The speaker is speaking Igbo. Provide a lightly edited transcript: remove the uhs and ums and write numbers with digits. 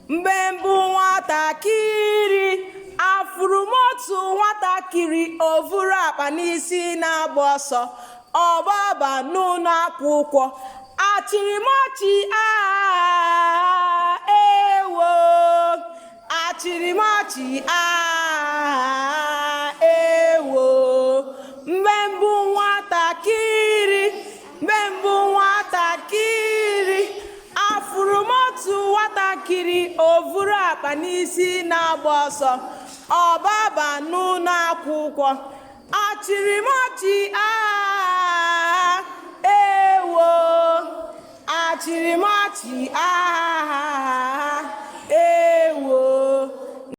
Mgbe mbụ nwatakịrị, afụrụ m otu nwatakịrị ovuru akpa n'isi na-agba ọsọ ọgbaba n'ụlọ akwụkwọ. Achịrị m ọchị, ewo! Achịrị m ọchị, ewo! Mgbe mbụ nwatakịrị, afụrụ m otu nwatakịrị ovuru akpa n'isi na-agba ọsọ ọgbaba n'ụlọ akwụkwọ. Achịrị m ọchị, ewo! Achịrị m ọchị,